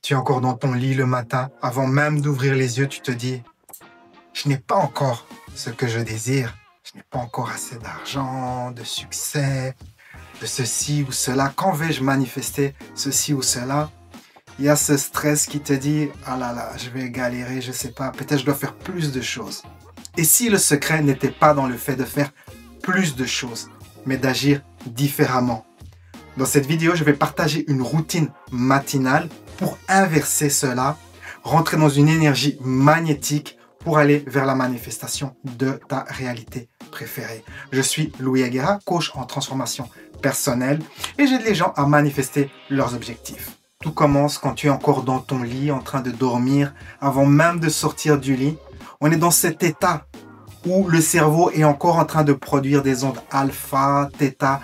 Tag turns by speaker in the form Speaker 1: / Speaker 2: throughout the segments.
Speaker 1: Tu es encore dans ton lit le matin, avant même d'ouvrir les yeux, tu te dis « Je n'ai pas encore ce que je désire, je n'ai pas encore assez d'argent, de succès, de ceci ou cela. Quand vais-je manifester ceci ou cela ?» Il y a ce stress qui te dit « Ah là là, je vais galérer, je ne sais pas, peut-être je dois faire plus de choses. » Et si le secret n'était pas dans le fait de faire plus de choses, mais d'agir différemment? Dans cette vidéo, je vais partager une routine matinale pour inverser cela, rentrer dans une énergie magnétique pour aller vers la manifestation de ta réalité préférée. Je suis Louis Aguera, coach en transformation personnelle et j'aide les gens à manifester leurs objectifs. Tout commence quand tu es encore dans ton lit, en train de dormir, avant même de sortir du lit. On est dans cet état où le cerveau est encore en train de produire des ondes alpha, theta.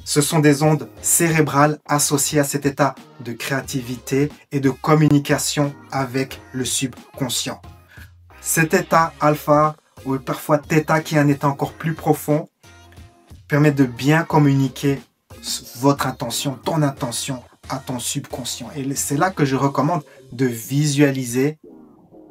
Speaker 1: Ce sont des ondes cérébrales associées à cet état de créativité et de communication avec le subconscient. Cet état alpha, ou parfois theta, qui est un état encore plus profond, permet de bien communiquer votre intention, ton intention à ton subconscient. Et c'est là que je recommande de visualiser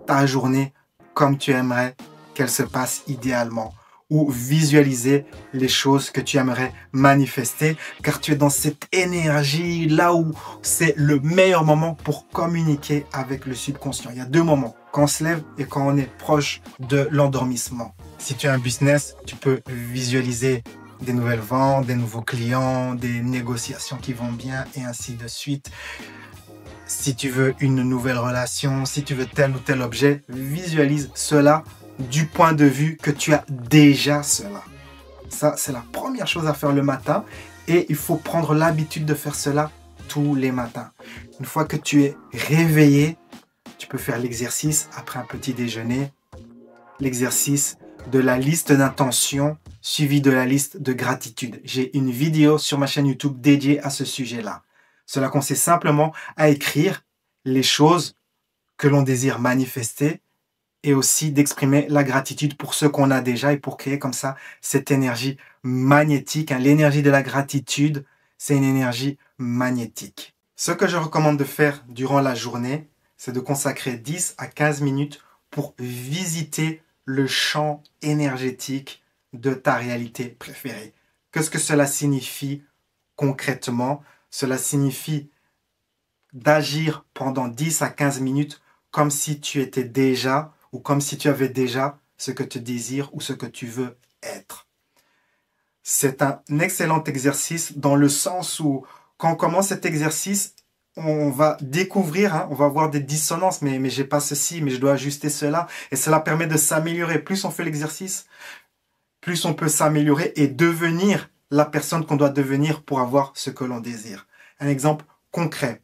Speaker 1: ta journée comme tu aimerais qu'elle se passe idéalement, ou visualiser les choses que tu aimerais manifester, car tu es dans cette énergie là où c'est le meilleur moment pour communiquer avec le subconscient. Il y a deux moments, quand on se lève et quand on est proche de l'endormissement. Si tu as un business, tu peux visualiser des nouvelles ventes, des nouveaux clients, des négociations qui vont bien et ainsi de suite. Si tu veux une nouvelle relation, si tu veux tel ou tel objet, visualise cela du point de vue que tu as déjà cela. Ça, c'est la première chose à faire le matin et il faut prendre l'habitude de faire cela tous les matins. Une fois que tu es réveillé, tu peux faire l'exercice après un petit déjeuner, l'exercice de la liste d'intentions suivie de la liste de gratitude. J'ai une vidéo sur ma chaîne YouTube dédiée à ce sujet-là. Cela consiste simplement à écrire les choses que l'on désire manifester et aussi d'exprimer la gratitude pour ce qu'on a déjà et pour créer comme ça cette énergie magnétique. L'énergie de la gratitude, c'est une énergie magnétique. Ce que je recommande de faire durant la journée, c'est de consacrer 10 à 15 minutes pour visiter le champ énergétique de ta réalité préférée. Qu'est-ce que cela signifie concrètement? Cela signifie d'agir pendant 10 à 15 minutes comme si tu étais déjà ou comme si tu avais déjà ce que tu désires ou ce que tu veux être. C'est un excellent exercice dans le sens où quand on commence cet exercice, on va découvrir, on va avoir des dissonances, mais j'ai pas ceci, mais je dois ajuster cela. Et cela permet de s'améliorer. Plus on fait l'exercice, plus on peut s'améliorer et devenir la personne qu'on doit devenir pour avoir ce que l'on désire. Un exemple concret.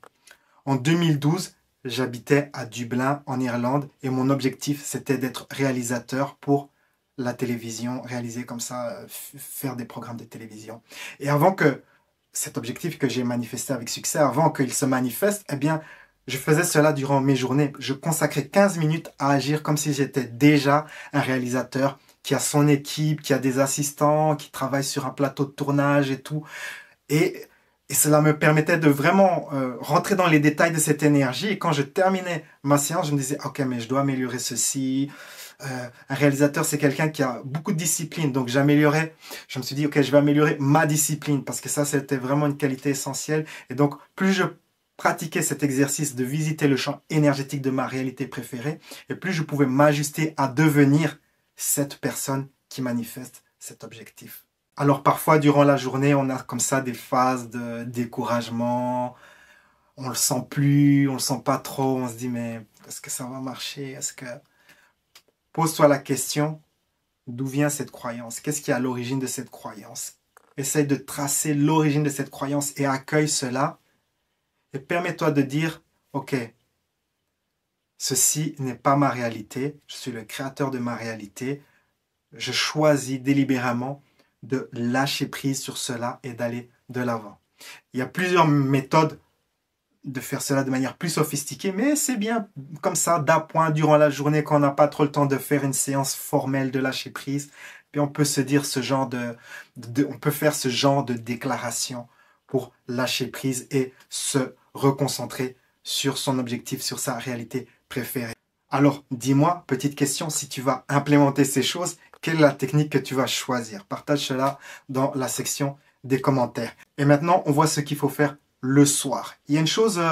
Speaker 1: En 2012, j'habitais à Dublin, en Irlande, et mon objectif, c'était d'être réalisateur pour la télévision, réaliser comme ça, faire des programmes de télévision. Et avant que cet objectif que j'ai manifesté avec succès, avant qu'il se manifeste, eh bien, je faisais cela durant mes journées. Je consacrais 15 minutes à agir comme si j'étais déjà un réalisateur qui a son équipe, qui a des assistants, qui travaille sur un plateau de tournage et tout. Et cela me permettait de vraiment rentrer dans les détails de cette énergie. Et quand je terminais ma séance, je me disais, ok, mais je dois améliorer ceci. Un réalisateur, c'est quelqu'un qui a beaucoup de discipline. Donc j'améliorais, je me suis dit, ok, je vais améliorer ma discipline parce que ça, c'était vraiment une qualité essentielle. Et donc, plus je pratiquais cet exercice de visiter le champ énergétique de ma réalité préférée, et plus je pouvais m'ajuster à devenir cette personne qui manifeste cet objectif. Alors parfois, durant la journée, on a comme ça des phases de découragement. On le sent plus, on le sent pas trop. On se dit, mais est-ce que ça va marcher? Est-ce que... Pose-toi la question, d'où vient cette croyance? Qu'est-ce qui est à l'origine de cette croyance? Essaye de tracer l'origine de cette croyance et accueille cela. Et permets-toi de dire, ok, ceci n'est pas ma réalité. Je suis le créateur de ma réalité. Je choisis délibérément de lâcher prise sur cela et d'aller de l'avant. Il y a plusieurs méthodes de faire cela de manière plus sophistiquée, mais c'est bien comme ça, d'appoint durant la journée quand on n'a pas trop le temps de faire une séance formelle de lâcher prise. Puis on peut se dire on peut faire ce genre de déclaration pour lâcher prise et se reconcentrer sur son objectif, sur sa réalité préférée. Alors, dis-moi, petite question, si tu vas implémenter ces choses, quelle est la technique que tu vas choisir? Partage cela dans la section des commentaires. Et maintenant, on voit ce qu'il faut faire le soir. Il y a une chose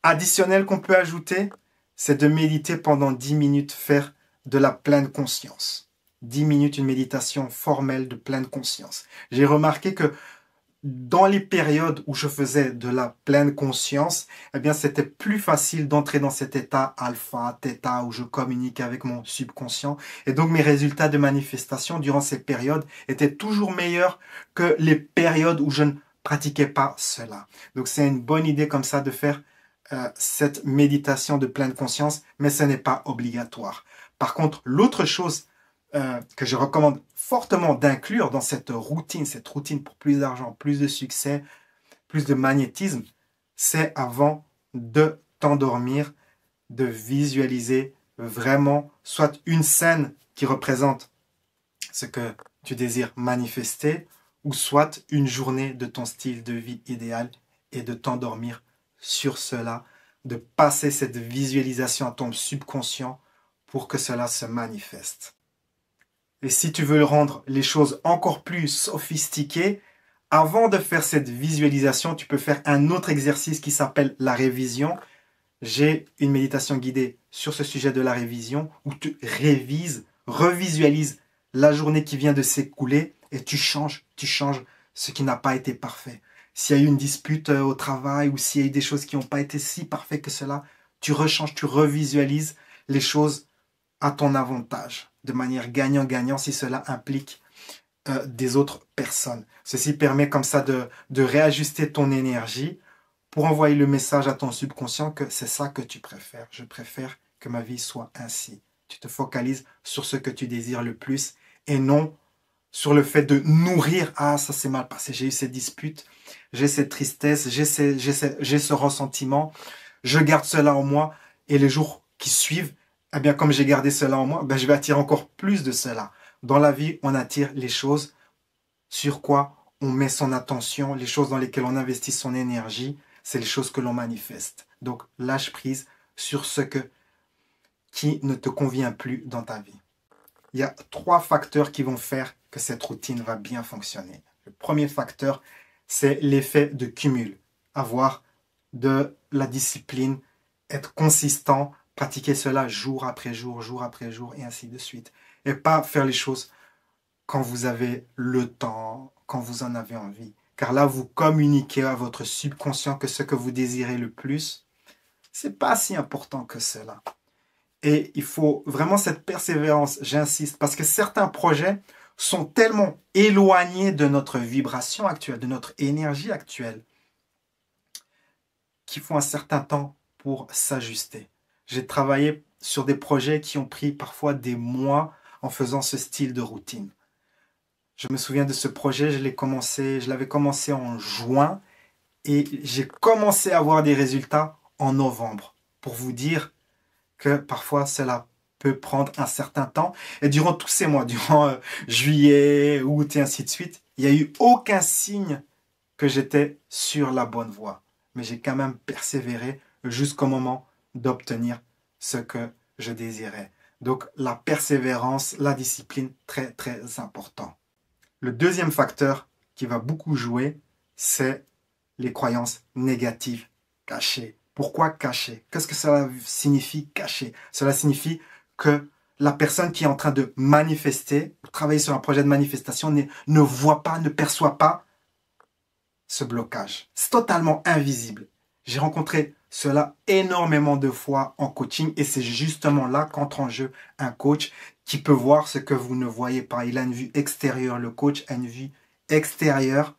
Speaker 1: additionnelle qu'on peut ajouter, c'est de méditer pendant 10 minutes, faire de la pleine conscience. 10 minutes, une méditation formelle de pleine conscience. J'ai remarqué que dans les périodes où je faisais de la pleine conscience, eh bien, c'était plus facile d'entrer dans cet état alpha, theta, où je communique avec mon subconscient. Et donc, mes résultats de manifestation durant ces périodes étaient toujours meilleurs que les périodes où je ne pratiquais pas cela. Donc, c'est une bonne idée comme ça de faire cette méditation de pleine conscience, mais ce n'est pas obligatoire. Par contre, l'autre chose que je recommande fortement d'inclure dans cette routine pour plus d'argent, plus de succès, plus de magnétisme, c'est avant de t'endormir, de visualiser vraiment soit une scène qui représente ce que tu désires manifester, ou soit une journée de ton style de vie idéal et de t'endormir sur cela, de passer cette visualisation à ton subconscient pour que cela se manifeste. Et si tu veux rendre les choses encore plus sophistiquées, avant de faire cette visualisation, tu peux faire un autre exercice qui s'appelle la révision. J'ai une méditation guidée sur ce sujet de la révision où tu révises, revisualises la journée qui vient de s'écouler et tu changes ce qui n'a pas été parfait. S'il y a eu une dispute au travail ou s'il y a eu des choses qui n'ont pas été si parfaites que cela, tu rechanges, tu revisualises les choses à ton avantage, de manière gagnant-gagnant si cela implique des autres personnes. Ceci permet comme ça de réajuster ton énergie pour envoyer le message à ton subconscient que c'est ça que tu préfères. Je préfère que ma vie soit ainsi. Tu te focalises sur ce que tu désires le plus et non sur le fait de nourrir « Ah, ça s'est mal passé, j'ai eu cette dispute, j'ai cette tristesse, j'ai ce ressentiment, je garde cela en moi et les jours qui suivent, eh bien, comme j'ai gardé cela en moi, ben, je vais attirer encore plus de cela. » Dans la vie, on attire les choses sur quoi on met son attention, les choses dans lesquelles on investit son énergie, c'est les choses que l'on manifeste. Donc, lâche prise sur ce qui ne te convient plus dans ta vie. Il y a 3 facteurs qui vont faire que cette routine va bien fonctionner. Le premier facteur, c'est l'effet de cumul. Avoir de la discipline, être consistant, pratiquer cela jour après jour, et ainsi de suite. Et pas faire les choses quand vous avez le temps, quand vous en avez envie. Car là, vous communiquez à votre subconscient que ce que vous désirez le plus, c'est pas si important que cela. Et il faut vraiment cette persévérance, j'insiste, parce que certains projets sont tellement éloignés de notre vibration actuelle, de notre énergie actuelle, qu'il faut un certain temps pour s'ajuster. J'ai travaillé sur des projets qui ont pris parfois des mois en faisant ce style de routine. Je me souviens de ce projet, je l'avais commencé en juin et j'ai commencé à avoir des résultats en novembre. Pour vous dire que parfois cela peut prendre un certain temps. Et durant tous ces mois, durant juillet, août et ainsi de suite, il n'y a eu aucun signe que j'étais sur la bonne voie. Mais j'ai quand même persévéré jusqu'au moment d'obtenir ce que je désirais. Donc la persévérance, la discipline, très très important. Le deuxième facteur qui va beaucoup jouer, c'est les croyances négatives cachées. Pourquoi cacher? Qu'est-ce que cela signifie cacher? Cela signifie que la personne qui est en train de manifester, travailler sur un projet de manifestation, ne voit pas, ne perçoit pas ce blocage. C'est totalement invisible. J'ai rencontré cela énormément de fois en coaching et c'est justement là qu'entre en jeu un coach qui peut voir ce que vous ne voyez pas. Il a une vue extérieure, le coach a une vue extérieure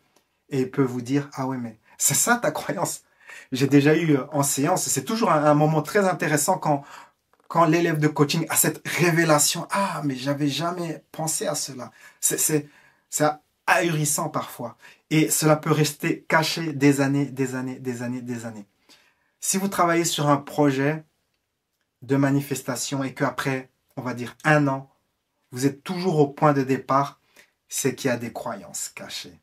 Speaker 1: et il peut vous dire « Ah ouais, mais c'est ça ta croyance ?» J'ai déjà eu en séance, c'est toujours un moment très intéressant quand l'élève de coaching a cette révélation « Ah, mais j'avais jamais pensé à cela. » C'est ahurissant parfois. Et cela peut rester caché des années. Si vous travaillez sur un projet de manifestation et qu'après, on va dire 1 an, vous êtes toujours au point de départ, c'est qu'il y a des croyances cachées.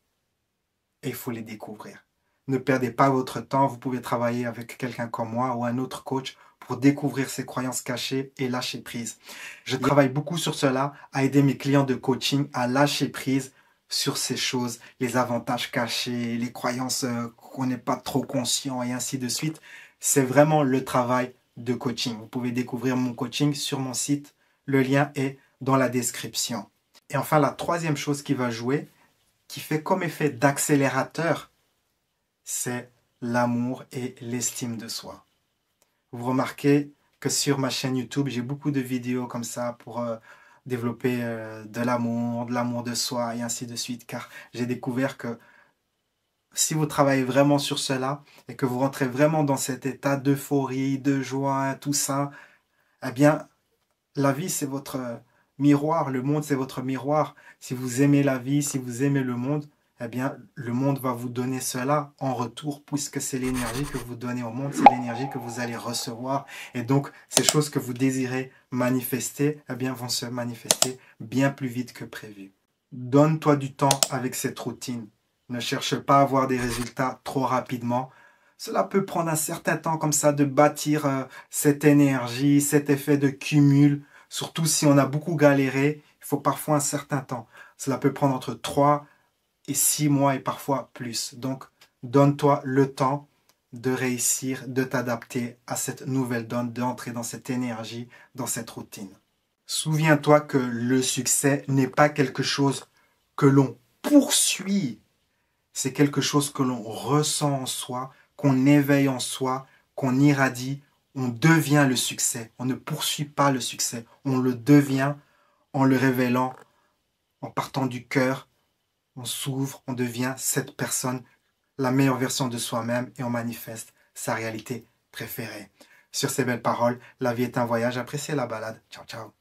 Speaker 1: Et il faut les découvrir. Ne perdez pas votre temps. Vous pouvez travailler avec quelqu'un comme moi ou un autre coach pour découvrir ces croyances cachées et lâcher prise. Je travaille beaucoup sur cela, à aider mes clients de coaching à lâcher prise sur ces choses, les avantages cachés, les croyances qu'on n'est pas trop conscient et ainsi de suite. C'est vraiment le travail de coaching. Vous pouvez découvrir mon coaching sur mon site. Le lien est dans la description. Et enfin, la troisième chose qui va jouer, qui fait comme effet d'accélérateur, c'est l'amour et l'estime de soi. Vous remarquez que sur ma chaîne YouTube, j'ai beaucoup de vidéos comme ça pour développer de l'amour de soi et ainsi de suite, car j'ai découvert que si vous travaillez vraiment sur cela et que vous rentrez vraiment dans cet état d'euphorie, de joie, tout ça, eh bien, la vie, c'est votre miroir, le monde, c'est votre miroir. Si vous aimez la vie, si vous aimez le monde, eh bien, le monde va vous donner cela en retour, puisque c'est l'énergie que vous donnez au monde, c'est l'énergie que vous allez recevoir. Et donc, ces choses que vous désirez manifester, eh bien, vont se manifester bien plus vite que prévu. Donne-toi du temps avec cette routine. Ne cherche pas à avoir des résultats trop rapidement. Cela peut prendre un certain temps comme ça de bâtir cette énergie, cet effet de cumul. Surtout si on a beaucoup galéré, il faut parfois un certain temps. Cela peut prendre entre 3 et 6 mois et parfois plus. Donc, donne-toi le temps de réussir, de t'adapter à cette nouvelle donne, d'entrer dans cette énergie, dans cette routine. Souviens-toi que le succès n'est pas quelque chose que l'on poursuit. C'est quelque chose que l'on ressent en soi, qu'on éveille en soi, qu'on irradie. On devient le succès. On ne poursuit pas le succès. On le devient en le révélant, en partant du cœur. On s'ouvre, on devient cette personne, la meilleure version de soi-même et on manifeste sa réalité préférée. Sur ces belles paroles, la vie est un voyage. Appréciez la balade. Ciao, ciao.